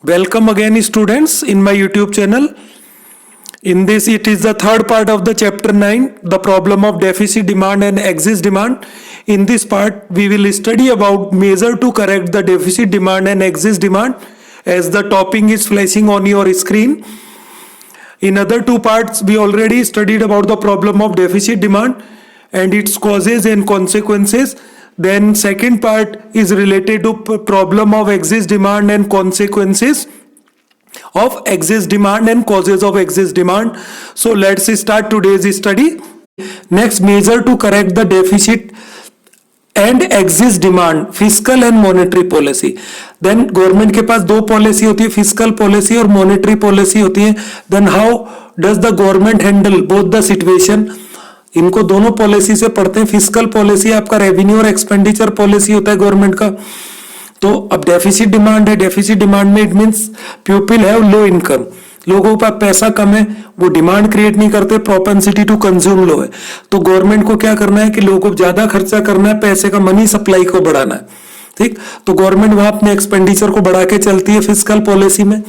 Welcome again students in my YouTube channel. In this it is the third part of the chapter 9, the problem of deficit demand and excess demand. In this part we will study about measure to correct the deficit demand and excess demand as the topic is flashing on your screen. In other two parts we already studied about the problem of deficit demand and its causes and consequences. Then second part is related to problem of excess demand and consequences of excess demand and causes of excess demand. So let's start today's study. Next, measure to correct the deficit and excess demand, fiscal and monetary policy. Then government के पास दो policy होती है, physical policy और monetary policy होती है. Then how does the government handle both the situation. इनको दोनों पॉलिसी से पढ़ते हैं. फिजिकल पॉलिसी आपका रेवेन्यू और एक्सपेंडिचर पॉलिसी होता है गवर्नमेंट का. तो अब डेफिसिट डिमांड है. डेफिसिट डिमांड में it means people have low income, लोगों का पैसा कम है, वो डिमांड क्रिएट नहीं करते, प्रोपेंसिटी टू कंज्यूम लो है. तो गवर्नमेंट को क्या करना है कि लोगों को ज्यादा खर्चा करना है, पैसे का मनी सप्लाई को बढ़ाना है. ठीक, तो गवर्नमेंट वहां अपने एक्सपेंडिचर को बढ़ा के चलती है फिजिकल पॉलिसी में.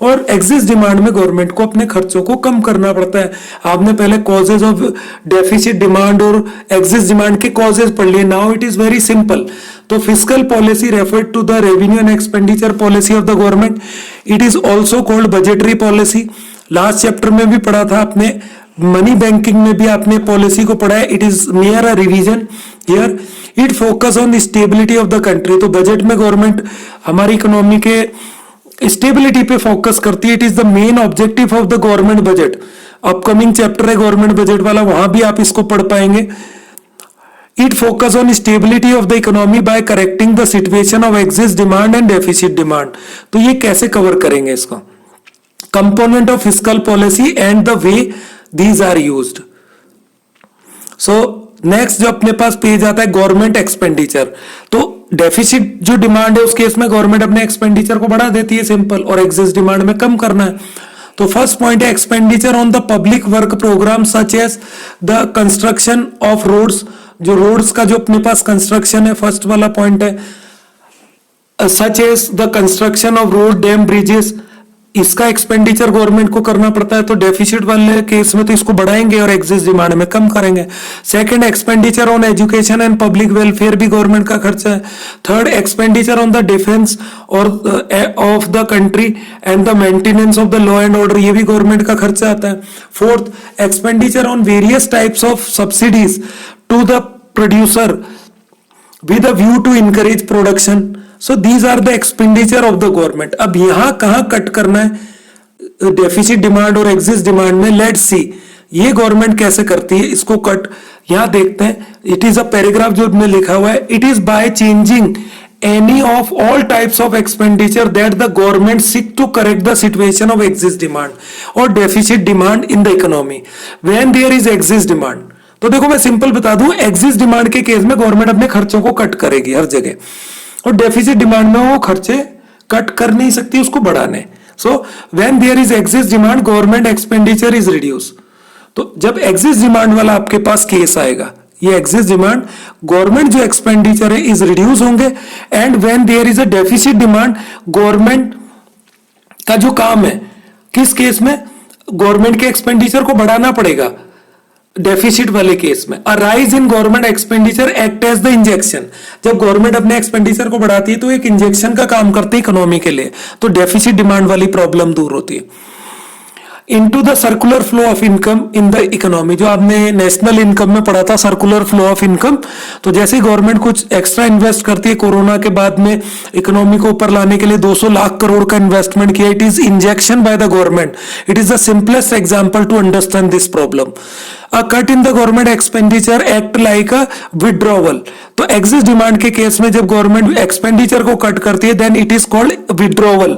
और एक्सिस डिमांड में गवर्नमेंट को अपने खर्चों को कम करना पड़ता है. आपने पहले कॉजेज ऑफ डेफिसिट डिमांड और एक्सिस डिमांड के कॉजेज पढ़ लिए. Now it is very simple. तो fiscal policy refer to the revenue and expenditure policy of the government. It is also called budgetary policy. Last chapter में भी पढ़ा था आपने, मनी बैंकिंग में भी आपने पॉलिसी को पढ़ा है. It is near a revision here. It focus on stability of the country. तो बजट में गवर्नमेंट हमारी इकोनॉमी के स्टेबिलिटी पे फोकस करती है. It is the main objective of the government budget. Upcoming chapter है गवर्नमेंट बजट वाला, वहां भी आप इसको पढ़ पाएंगे. It focus on stability of the economy bye correcting the situation of excess demand and deficit demand. तो ये कैसे कवर करेंगे इसको? Component of physical policy and the way these are used. So next जो अपने पास पेज आता है गवर्नमेंट एक्सपेंडिचर. तो डेफिसिट जो डिमांड है उस केस में गवर्नमेंट अपने एक्सपेंडिचर को बढ़ा देती है, सिंपल, और एक्सेस डिमांड में कम करना है. तो फर्स्ट पॉइंट है expenditure on the public work program such as the construction of roads. जो रोड्स का जो अपने पास कंस्ट्रक्शन है, फर्स्ट वाला पॉइंट है, such as the construction of road, dam, bridges. इसका एक्सपेंडिचर गवर्नमेंट को करना पड़ता है. तो डेफिसिट वाले केस में तो इसको बढ़ाएंगे और एक्सेस डिमांड में कम करेंगे. Second, expenditure on education and public welfare भी गवर्नमेंट का खर्चा है. Third, expenditure on the defence और of the country and the maintenance of the law and order, ये भी गवर्नमेंट का खर्चा आता है. Fourth, expenditure on various types of subsidies to the producer with a view to encourage production. So these are the expenditure of the government. अब यहां कहां cut करना है डेफिसिट डिमांड और एक्सेस डिमांड में? लेट्स सी ये government कैसे करती है इसको कट. यहां देखते हैं. इट इज अ पैराग्राफ जो में लिखा हुआ है. It is by changing any of all types of expenditure that the government seek to correct the situation of excess demand or deficit demand in the economy when there is excess demand. तो देखो मैं simple बता दूं, axis demand के case में government अपने खर्चों को कट करेगी हर जगह, और डेफिसिट डिमांड में वो खर्चे कट कर नहीं सकती, उसको बढ़ाने. So when there is excess demand government expenditure is reduce. तो जब एक्सिस डिमांड वाला आपके पास केस आएगा, ये एक्सिस डिमांड गवर्नमेंट जो एक्सपेंडिचर है इज रिड्यूस होंगे. And when there is a deficit demand government का जो काम है किस केस में, गवर्नमेंट के एक्सपेंडिचर को बढ़ाना पड़ेगा डेफिसिट वाले केस में. A rise in government expenditure act as the injection. जब गवर्नमेंट अपने एक्सपेंडिचर को बढ़ाती है तो एक इंजेक्शन का काम करती है इकोनॉमी के लिए. तो डेफिसिट डिमांड वाली प्रॉब्लम दूर होती है. Into the circular flow of income in the economy, जो आपने नेशनल इनकम में पढ़ा था, सर्कुलर फ्लो ऑफ इनकम. तो जैसे गवर्नमेंट कुछ एक्स्ट्रा इन्वेस्ट करती है, कोरोना के बाद में इकोनॉमी को ऊपर लाने के लिए 200 लाख करोड़ का इन्वेस्टमेंट किया. It is injection by the government. It is the simplest example to understand this problem. A cut in the government expenditure act like a withdrawal. तो एक्सिस डिमांड के केस में जब गवर्नमेंट एक्सपेंडिचर को cut करती है then it is called withdrawal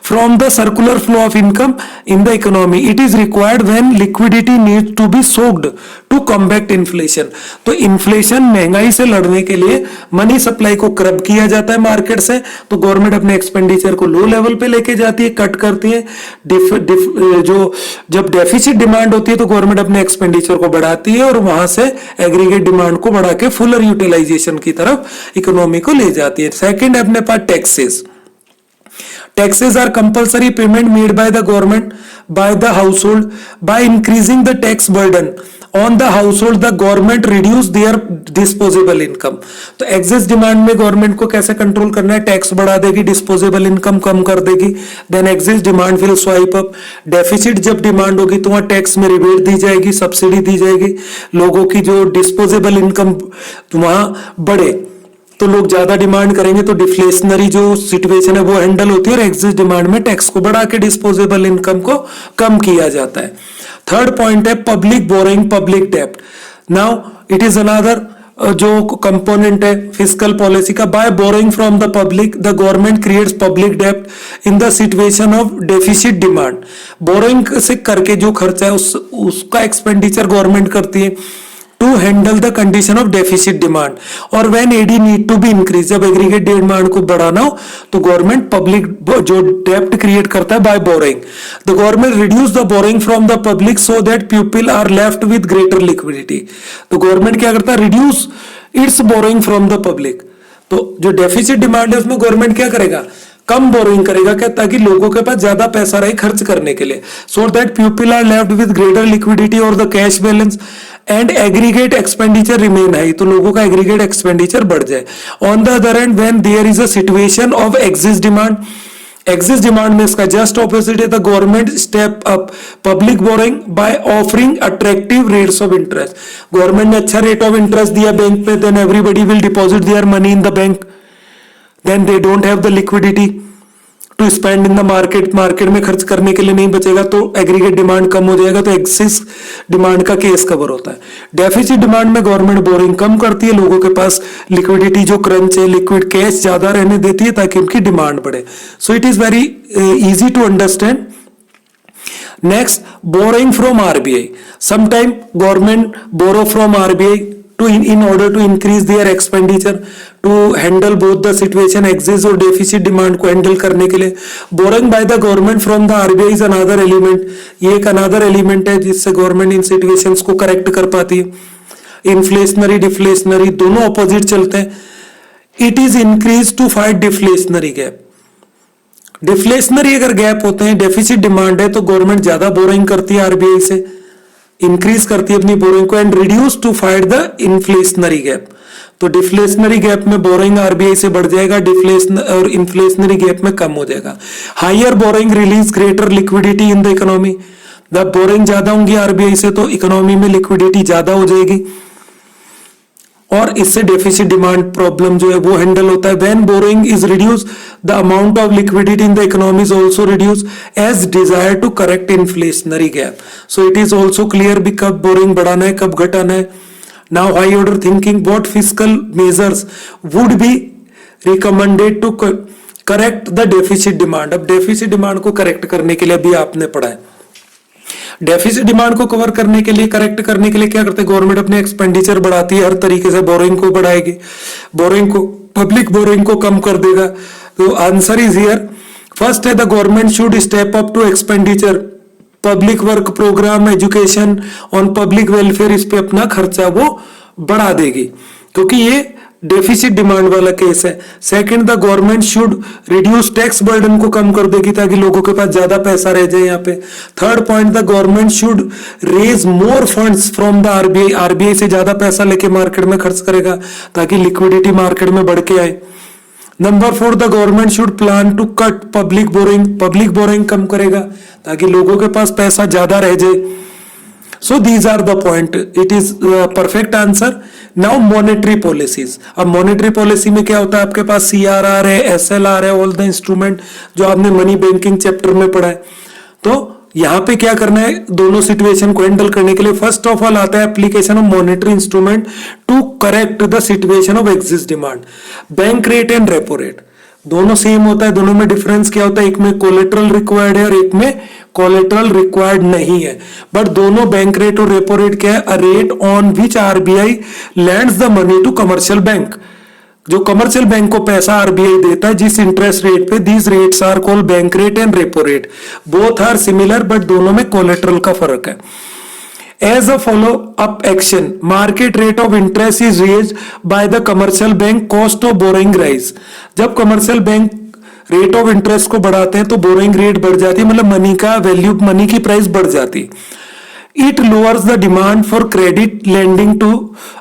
from the circular flow of income in the economy. It is required when liquidity needs to be soaked to combat inflation. तो inflation, महंगाई से लड़ने के लिए मनी सप्लाई को कर्ब किया जाता है मार्केट से. तो गवर्नमेंट अपने एक्सपेंडिचर को लो लेवल पे लेके जाती है, कट करती है. जो जब डेफिसिट डिमांड होती है तो गवर्नमेंट अपने एक्सपेंडिचर को बढ़ाती है और वहां से एग्रीगेट डिमांड को बढ़ा के फुलर यूटिलाइजेशन की तरफ इकोनॉमी को ले जाती है. सेकंड है अपने पास taxes. Taxes are compulsory payment made by the government by the household. By increasing the tax burden on the household, the government reduce their disposable income. तो एक्सेस डिमांड में गवर्नमेंट को कैसे कंट्रोल करना है? Tax बढ़ा देगी, disposable income कम कर देगी, then excess demand will swipe up. Deficit जब डिमांड होगी तो वहां टैक्स में रिबेट दी जाएगी, सब्सिडी दी जाएगी, लोगों की जो डिस्पोजेबल इनकम वहां बढ़े तो लोग ज्यादा डिमांड करेंगे, तो डिफ्लेशनरी जो सिचुएशन है वो हैंडल होती है और एक्सेस डिमांड में टैक्स को बढ़ा के डिस्पोजेबल इनकम को कम किया जाता है. थर्ड पॉइंट है पब्लिक बोरिंग, पब्लिक डेब्ट. नाउ इट इज अनदर जो कंपोनेंट है फिस्कल पॉलिसी का. By borrowing from the public the government creates public डेब्ट in the situation of deficit demand. Borrowing से करके जो खर्चा है उसका एक्सपेंडिचर गवर्नमेंट करती है to handle the condition of deficit demand. और when AD need to be increase, जब एग्रीगेट डिमांड को बढ़ाना हो तो गवर्नमेंट पब्लिक जो डेब्ट क्रिएट करता है by borrowing. The government reduce the borrowing from the public so that people are left with greater liquidity. तो गवर्नमेंट क्या करता है? Reduce its borrowing from the public. तो जो डेफिसिट डिमांड है उसमें गवर्नमेंट क्या करेगा? कम बोरिंग करेगा. क्या? ताकि लोगों के पास ज्यादा पैसा रहे खर्च करने के लिए. So that people are left with greater liquidity और the cash balance and aggregate expenditure remain high. तो लोगों का एग्रीगेट एक्सपेंडिचर बढ़ जाए. On the other end when there is a situation of excess demand, excess demand में इसका just opposite है. The government step up public borrowing by offering attractive rates of interest. Government ने अच्छा rate of interest दिया bank पे, then everybody will deposit their money in the bank, then they don't have the liquidity to spend in the market. Market में खर्च करने के लिए नहीं बचेगा तो एग्रीगेट डिमांड कम हो जाएगा, तो एक्सिस डिमांड का केस कवर होता है. डेफिसिट डिमांड में गवर्नमेंट बोरिंग कम करती है, लोगों के पास लिक्विडिटी जो क्रंच है, लिक्विड कैश ज्यादा रहने देती है ताकि उनकी डिमांड बढ़े. So it is very easy to understand. Next, borrowing from RBI. Sometime government borrow from RBI in order to increase their expenditure to handle both the situation excess और deficit demand को handle करने के लिए. borrowing by the government from the RBI is another element. ये एक another element है जिससे government in situations को करेक्ट कर पाती है. inflationary deflationary दोनों opposite चलते हैं. it is increased to fight deflationary gap. deflationary अगर गैप होते हैं, डेफिसिट डिमांड है, तो गवर्नमेंट ज्यादा बोरिंग करती है आरबीआई से, इंक्रीज करती है अपनी बोरिंग को, and reduce to fight the inflationary gap. तो डिफ्लेशनरी गैप में बोरिंग आरबीआई से बढ़ जाएगा, डिफ्लेशन और इन्फ्लेशनरी गैप में कम हो जाएगा. Higher borrowing release greater liquidity in the economy. जब बोरिंग ज्यादा होंगी आरबीआई से तो इकोनॉमी में लिक्विडिटी ज्यादा हो जाएगी और इससे डेफिसिट डिमांड प्रॉब्लम जो है वो हैंडल होता है. When borrowing is reduce the amount of liquidity in the economy is also reduce as desire to correct inflationary gap. So it is also clear भी कब बोरिंग बढ़ाना है, कब घटाना है. Now high order thinking, what fiscal measures would be recommended to correct the deficit demand. अब deficit demand को correct करने के लिए भी आपने पढ़ा है. डेफिसिट डिमांड को कवर करने के लिए, करेक्ट करने के लिए क्या करते हैं? गवर्नमेंट अपने एक्सपेंडिचर बढ़ाती है, हर तरीके से बोरिंग को बढ़ाएगी, बोरिंग को, पब्लिक बोरिंग को कम कर देगा. तो आंसर इज हियर. फर्स्ट है the government should step up to expenditure, public work program, education, on public welfare, इस पे अपना खर्चा वो बढ़ा देगी क्योंकि ये डेफिसिट डिमांड वाला केस है. Second, the government should reduce tax burden को कम कर देगी ताकि लोगों के पास ज्यादा पैसा रह जाए यहाँ पे. Third point, the government should raise more funds from the RBI. RBI से ज्यादा पैसा लेके मार्केट में खर्च करेगा ताकि लिक्विडिटी मार्केट में बढ़ के आए. Number 4, the government should plan to cut public borrowing. Public borrowing कम करेगा ताकि लोगों के पास पैसा ज्यादा रह जाए. So these are the point. It is perfect answer. Now monetary policies. अब monetary policy में क्या होता है? आपके पास CRR है, SLR है, all the instrument जो आपने मनी बैंकिंग चैप्टर में पढ़ा है. तो यहाँ पे क्या करना है दोनों सिचुएशन को हैंडल करने के लिए? फर्स्ट ऑफ ऑल आता है application of monetary instrument to correct the situation of excess demand. Bank rate and repo rate दोनों सेम होता है, दोनों में डिफरेंस क्या होता है? एक में कोलेटरल रिक्वायर्ड है और एक में कोलेटरल रिक्वायर्ड नहीं है. बट दोनों बैंक रेट और रेपो रेट क्या है? A rate on which RBI lends the money to commercial bank. जो कमर्शियल बैंक को पैसा आरबीआई देता है जिस इंटरेस्ट रेट पे, these rates are called bank rate and repo rate. Both are similar but दोनों में कोलेटरल का फर्क है. As a follow-up action, market rate of interest is raised by the commercial bank, cost of borrowing rise. जब commercial bank rate of interest को बढ़ाते हैं तो बोरोइंग रेट बढ़ जाती है, मतलब मनी का वैल्यू, मनी की प्राइस बढ़ जाती है। It lowers the demand for credit lending to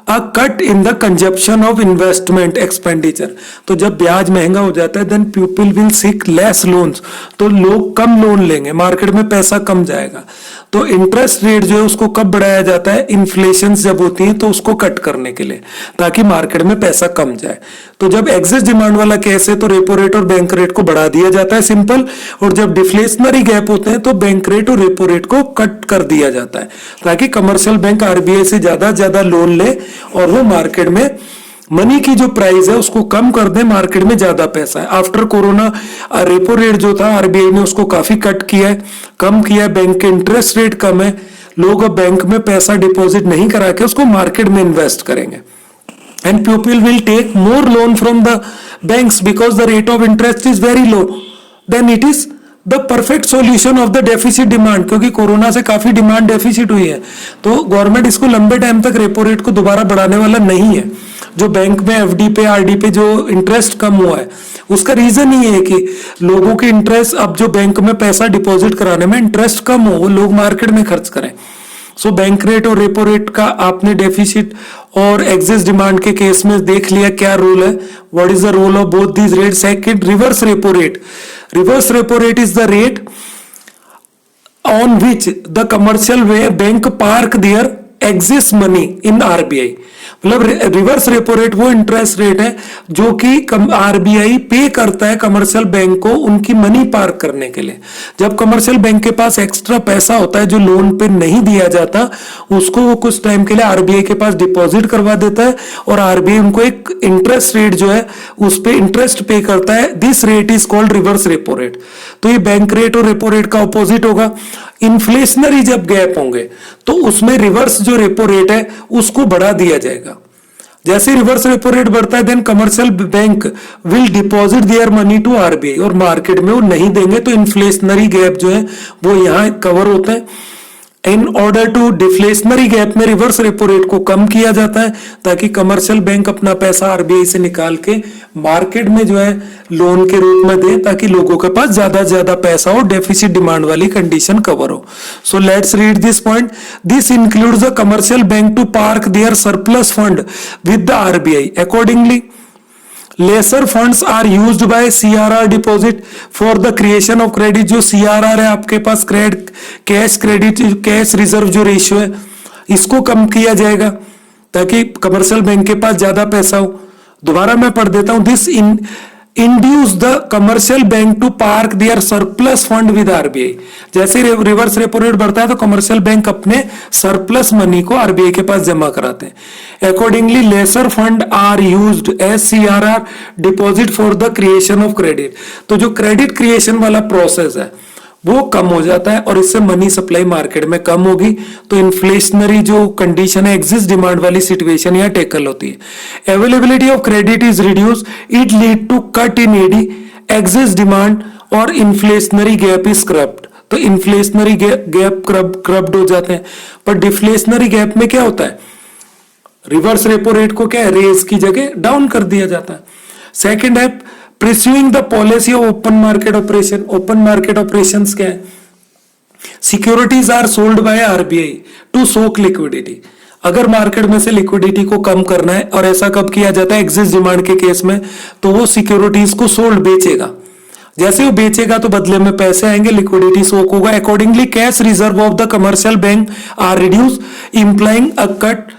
a cut in the consumption of investment expenditure। तो जब ब्याज महंगा हो जाता है then people will seek less loans, तो लोग कम लोन लेंगे, मार्केट में पैसा कम जाएगा। तो इंटरेस्ट रेट जो है उसको कब बढ़ाया जाता है, इन्फ्लेशन जब होती है तो उसको कट करने के लिए, ताकि मार्केट में पैसा कम जाए। तो जब एक्सेस डिमांड वाला केस है तो रेपो रेट और बैंक रेट को बढ़ा दिया जाता है, सिंपल। और जब डिफ्लेशनरी गैप होते हैं तो बैंक रेट और रेपो रेट को कट कर दिया जाता है, ताकि कमर्शियल बैंक आरबीआई से ज्यादा लोन ले और वो मार्केट में मनी की जो प्राइस है उसको कम कर दे, मार्केट में ज्यादा पैसा है। आफ्टर कोरोना रेपो रेट जो था आरबीआई ने उसको काफी कट किया है, कम किया है, बैंक के इंटरेस्ट रेट कम है, लोग अब बैंक में पैसा डिपॉजिट नहीं करा के उसको मार्केट में इन्वेस्ट करेंगे। And people will take more loan from the banks because the rate of interest is very low, then it is the perfect solution of the deficit demand. क्योंकि corona से काफी demand deficit हुई है, तो government इसको लंबे time तक repo rate को दोबारा बढ़ाने वाला नहीं है। जो बैंक में एफडी पे आरडी पे जो इंटरेस्ट कम हुआ है उसका रीजन ही है कि लोगों के इंटरेस्ट, अब जो बैंक में पैसा डिपॉजिट कराने में इंटरेस्ट कम हो, वो लोग मार्केट में खर्च करें। सो बैंक रेट और रेपो रेट का आपने डेफिसिट और एक्सेस डिमांड के केस में देख लिया क्या रोल है, what is the role of both these rate. Second, reverse repo rate. Reverse repo rate is the rate on which the commercial bank park their excess money in RBI। मतलब reverse repo rate वो interest rate है जो कि RBI पे करता है commercial bank को उनकी मनी पार्क करने के लिए। जब कमर्शियल बैंक के पास एक्स्ट्रा पैसा होता है जो लोन पे नहीं दिया जाता, उसको वो कुछ टाइम के लिए आरबीआई के पास डिपॉजिट करवा देता है और आरबीआई उनको एक इंटरेस्ट रेट जो है उस पे इंटरेस्ट पे करता है। This rate is called reverse repo rate. तो ये बैंक रेट और रेपो रेट का ऑपोजिट होगा। इन्फ्लेशनरी जब गैप होंगे तो उसमें रिवर्स जो रेपो रेट है उसको बढ़ा दिया जाएगा। जैसे रिवर्स रेपो रेट बढ़ता है then commercial bank will deposit their money to RBI, और मार्केट में वो नहीं देंगे तो इन्फ्लेशनरी गैप जो है वो यहां कवर होते हैं। In order to deflationary gap में रिवर्स रेपो रेट को कम किया जाता है ताकि कमर्शियल बैंक अपना पैसा आरबीआई से निकाल के मार्केट में जो है लोन के रूप में दे, ताकि लोगों के पास ज्यादा पैसा हो, डेफिसिट डिमांड वाली कंडीशन कवर हो। So let's read this point. This includes the commercial bank to park their surplus fund with the RBI. Accordingly lesser funds are used by CRR deposit for the creation of credit। जो CRR है आपके पास cash credit cash reserve जो ratio है इसको कम किया जाएगा ताकि commercial bank के पास ज्यादा पैसा हो। दोबारा मैं पढ़ देता हूं। This induce the commercial bank to park their surplus fund with RBI. जैसे रिवर्स रेपो रेट बढ़ता है तो कमर्शियल बैंक अपने सरप्लस मनी को आरबीआई के पास जमा कराते हैं। Accordingly lesser fund are used as CRR deposit for the creation of credit. तो जो क्रेडिट क्रिएशन वाला प्रोसेस है वो कम हो जाता है और इससे मनी सप्लाई मार्केट में कम होगी, तो इन्फ्लेशनरी जो कंडीशन है एक्सिस्ट डिमांड वाली सिचुएशन यहाँ टेकल होती है। Availability of credit is reduce, it lead to cut in AD, excess demand और इन्फ्लेशनरी गैप इज क्रब्ड। तो इन्फ्लेशनरी गैप क्रब्ड हो जाते हैं। पर डिफ्लेशनरी गैप में क्या होता है, रिवर्स रेपो रेट को क्या है रेज की जगह डाउन कर दिया जाता है। सेकेंड है Pursuing the policy of open market operation। open market operations क्या है, securities are sold by RBI to soak liquidity. अगर मार्केट में से लिक्विडिटी को कम करना है, और ऐसा कब किया जाता है एक्सिस्ट डिमांड के केस में, तो वो सिक्योरिटीज को सोल्ड बेचेगा। जैसे वो बेचेगा तो बदले में पैसे आएंगे, लिक्विडिटी सोक होगा। Accordingly cash reserve of the commercial bank are reduce implying a cut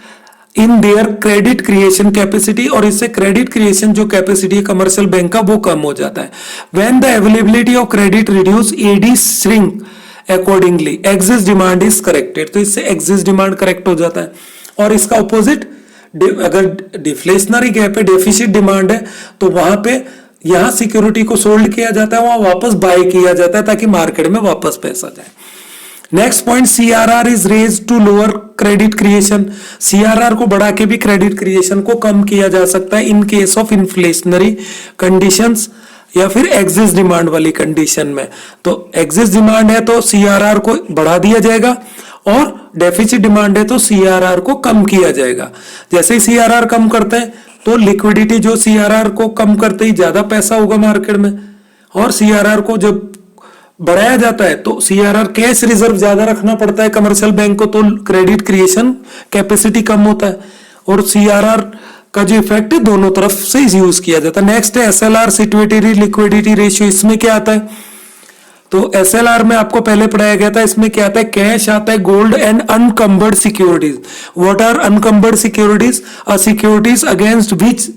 in their credit creation capacity. और इससे क्रेडिट क्रिएशन जो कैपेसिटी है कमर्शियल बैंक का वो कम हो जाता है। When the availability of credit reduce AD shrink accordingly excess demand is corrected. तो इससे एक्सिस्ट डिमांड करेक्ट हो जाता है। और इसका ऑपोजिट, अगर डिफ्लेशनरी गैप है डेफिसिट डिमांड है तो वहां पे यहां सिक्योरिटी को सोल्ड किया जाता है, वहां वापस बाय किया जाता है ताकि मार्केट में वापस पैसा जाए। Next point, CRR is raise to lower credit creation. CRR को बढ़ा के भी क्रेडिट क्रिएशन को कम किया जा सकता है इन केस ऑफ इन्फ्लेशनरी कंडीशंस या फिर एक्सिस्ट डिमांड वाली कंडीशन में। तो एक्सिस्ट डिमांड है तो सीआरआर को बढ़ा दिया जाएगा, और डेफिसिट डिमांड है तो सीआरआर को कम किया जाएगा। जैसे ही सीआरआर कम करते हैं तो लिक्विडिटी जो सीआरआर को कम करते ही ज्यादा पैसा होगा मार्केट में, और सीआरआर को जब बढ़ाया जाता है तो सीआरआर कैश रिजर्व ज्यादा रखना पड़ता है कमर्शियल बैंक को, तो क्रेडिट क्रिएशन कैपेसिटी कम होता है, और सीआरआर का जो इफेक्ट है दोनों तरफ से यूज किया जाता है। नेक्स्ट है एसएलआर, सिक्योरिटी लिक्विडिटी रेशियो। इसमें क्या आता है, तो एसएलआर में आपको पहले पढ़ाया गया था, इसमें क्या आता है, कैश आता है, gold and unencumbered securities. What are unencumbered securities? A securities against which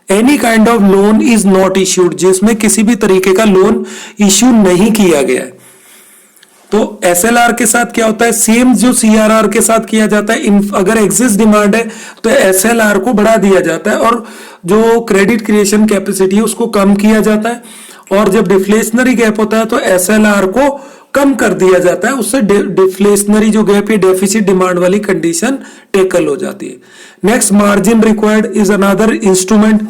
any kind of loan is not issued, जिसमें किसी भी तरीके का लोन इश्यू नहीं किया गया है। तो एसएलआर के साथ क्या होता है, सेम जो सीआरआर के साथ किया जाता है, अगर एक्सिस्ट डिमांड है तो एसएलआर को बढ़ा दिया जाता है और जो क्रेडिट क्रिएशन कैपेसिटी है उसको कम किया जाता है, और जब डिफ्लेशनरी गैप होता है तो एसएलआर को कम कर दिया जाता है, उससे डिफ्लेशनरी जो गैप है, डेफिसिट डिमांड वाली कंडीशन टेकल हो जाती है। Next, margin required is another instrument.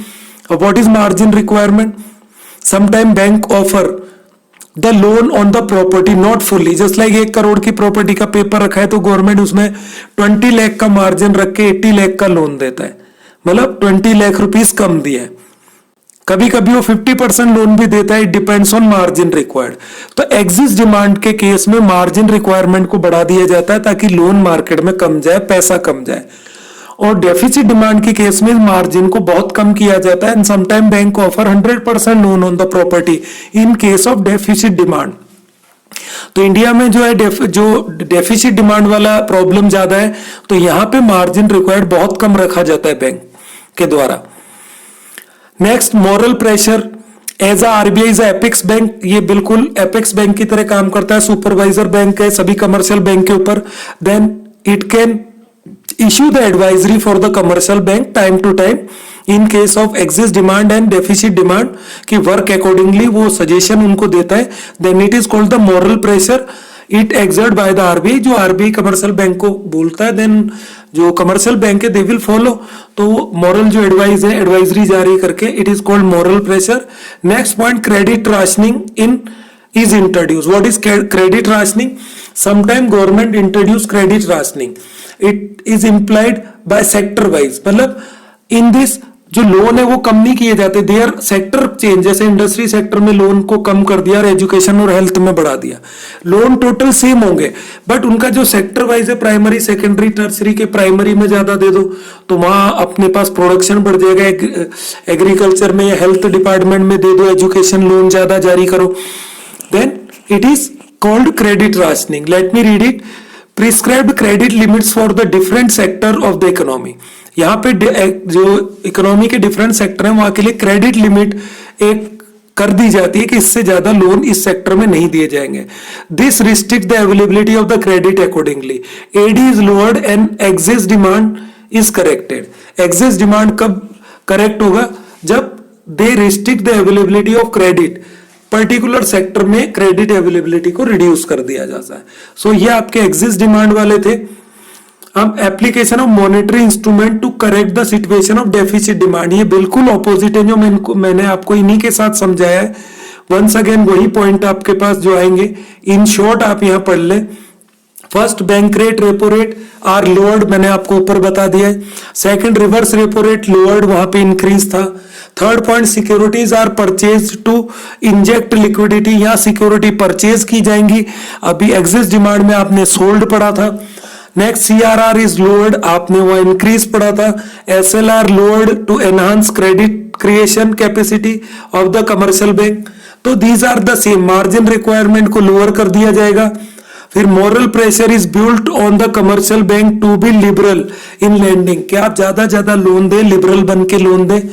What is margin requirement? Sometime bank offer the loan on the property not fully, just like 1 crore की प्रॉपर्टी का पेपर रखा है तो गवर्नमेंट उसमें 20 लाख का मार्जिन रख के 80 लाख का लोन देता है, मतलब 20 लाख रुपीस कम दिया है। कभी कभी वो 50% लोन भी देता है, it depends on margin required. तो एग्जिस्ट डिमांड के केस में मार्जिन रिक्वायरमेंट को बढ़ा दिया जाता है ताकि लोन मार्केट में कम जाए, पैसा कम जाए, और डेफिसिट डिमांड के केस में मार्जिन को बहुत कम किया जाता है। And sometime bank offer 100% loan on the property in case of deficit demand. तो इंडिया में जो है जो डेफिसिट डिमांड वाला प्रॉब्लम ज्यादा है, तो यहां पे मार्जिन रिक्वायर्ड बहुत कम रखा जाता है बैंक के द्वारा। Next, moral pressure as RBI is apex bank, ये बिल्कुल एपेक्स बैंक की तरह काम करता है, सुपरवाइजर बैंक है सभी कमर्शियल बैंक के ऊपर। Then it can issue the advisory for the commercial bank time to time in case of excess demand and deficit demand की वर्क अकॉर्डिंगली वो सजेशन उनको देता है। Then it is called the moral pressure it exert by the RBI, जो RBI commercial bank को बोलता है, then जो कमर्शियल बैंक है दे विल फॉलो, तो मॉरल जो एडवाइस है एडवाइजरी जारी करके, it is called moral pressure. Next point, credit rationing in is introduced. What is credit rationing? Sometime government introduce credit rationing. It is implied by sector wise. मतलब in this जो loan है वो कम नहीं किए जाते, there sector change, जैसे industry sector में loan को कम कर दिया और एजुकेशन और हेल्थ में बढ़ा दिया, लोन टोटल सेम होंगे बट उनका जो सेक्टर वाइज है, प्राइमरी सेकेंडरी टर्सरी के प्राइमरी में ज्यादा दे दो तो वहां अपने पास प्रोडक्शन बढ़ जाएगा, एग्रीकल्चर में या हेल्थ डिपार्टमेंट में दे दो एजुकेशन लोन ज्यादा जारी करो, then it is called credit rationing. Let me read it. Prescribed credit limits for the different sector of the economy. यहाँ पे जो इकोनॉमी के डिफरेंट सेक्टर हैं वहां के लिए क्रेडिट लिमिट एक कर दी जाती है कि इससे ज्यादा लोन इस सेक्टर में नहीं दिए जाएंगे. This restrict the availability of the credit accordingly. AD is lowered and excess demand is corrected. Excess demand कब करेक्ट होगा? जब they restrict the availability of credit, particular sector में क्रेडिट अवेलेबिलिटी को रिड्यूस कर दिया जाता है. सो ये आपके एक्सिस्ट डिमांड वाले थे. अब application of monetary instrument to correct the situation of deficit demand, ये बिल्कुल ऑपोजिट है जो मैंने आपको इन्हीं के साथ समझाया है. वंस अगेन वही पॉइंट आपके पास जो आएंगे, इन शॉर्ट आप यहां पढ़ लें. First, bank rate repo rate are lowered, मैंने आपको ऊपर बता दिया है. Second, reverse repo rate lowered, वहां पे इंक्रीज था. Third point, securities are purchase to inject liquidity, यहां सिक्योरिटी परचेज की जाएंगी. अभी एक्सिस्ट डिमांड में आपने सोल्ड पढ़ा था. नेक्स्ट, सीआरआर इज लोअर्ड, आपने वो इंक्रीज पढ़ा था. SLR lowered to enhance credit creation capacity of the commercial bank. तो these are the same. Margin requirement को लोअर कर दिया जाएगा. फिर moral pressure is built on the commercial bank to be liberal in lending, कि आप ज्यादा loan दे, liberal बन के लोन दे.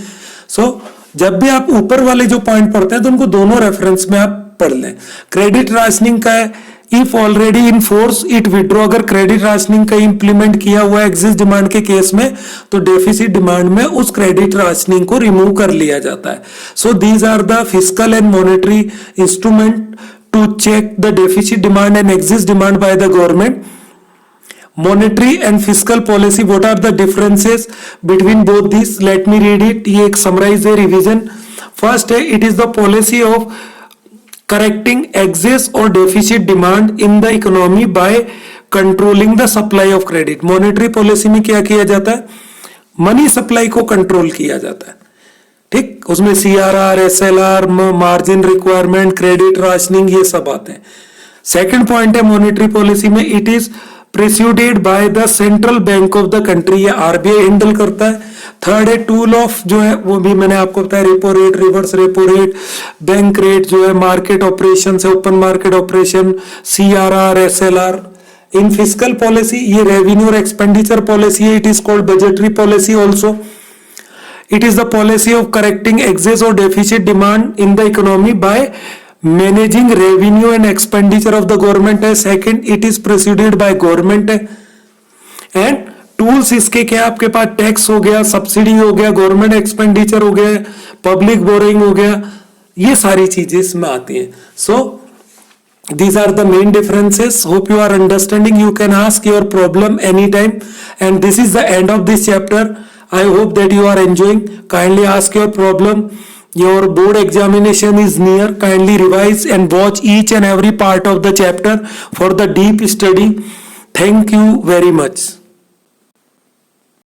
सो जब भी आप ऊपर वाले जो पॉइंट पढ़ते हैं तो उनको दोनों रेफरेंस में आप पढ़ लें. क्रेडिट राशनिंग का है, if already in force it withdraw, अगर क्रेडिट राशनिंग का इंप्लीमेंट किया हुआ है एक्सिस्ट डिमांड के केस में तो डेफिसिट डिमांड में उस क्रेडिट राशनिंग को रिमूव कर लिया जाता है. So these are the fiscal and monetary instrument to check the deficit demand and exist demand by the government. Monetary and fiscal policy, what are the differences between both these? Let me read it. ये एक summarize है, revision. First है, it is the policy of correcting excess or deficit demand in the economy by controlling the supply of credit. Monetary policy में क्या किया जाता है? Money supply को कंट्रोल किया जाता है. ठीक, उसमें CRR, SLR, margin requirement, credit rationing, ये सब आते हैं। सेकंड पॉइंट है मॉनेटरी पॉलिसी में, it is presided by the central bank of the country, ये RBI हैंडल करता है। थर्ड है टूल ऑफ, जो है वो भी मैंने आपको बताया, repo rate, reverse repo rate, bank rate, जो है मार्केट ऑपरेशन से open market operation, CRR, SLR। इन फिस्कल पॉलिसी, ये रेवेन्यू और एक्सपेंडिचर पॉलिसी है, it is called budgetary policy also. It is the policy of correcting excess or deficit demand in the economy by managing revenue and expenditure of the government है। Second, it is preceded by government है। And tools इसके क्या, आपके पास tax हो गया, subsidy हो गया, government expenditure हो गया, पब्लिक बोरिंग हो गया, ये सारी चीजें इसमें आती हैं। So these are the main differences. Hope you are understanding. You can ask your problem anytime. And this is the end of this chapter. I hope that you are enjoying. Kindly ask your problem. Your board examination is near. Kindly revise and watch each and every part of the chapter for the deep study. Thank you very much.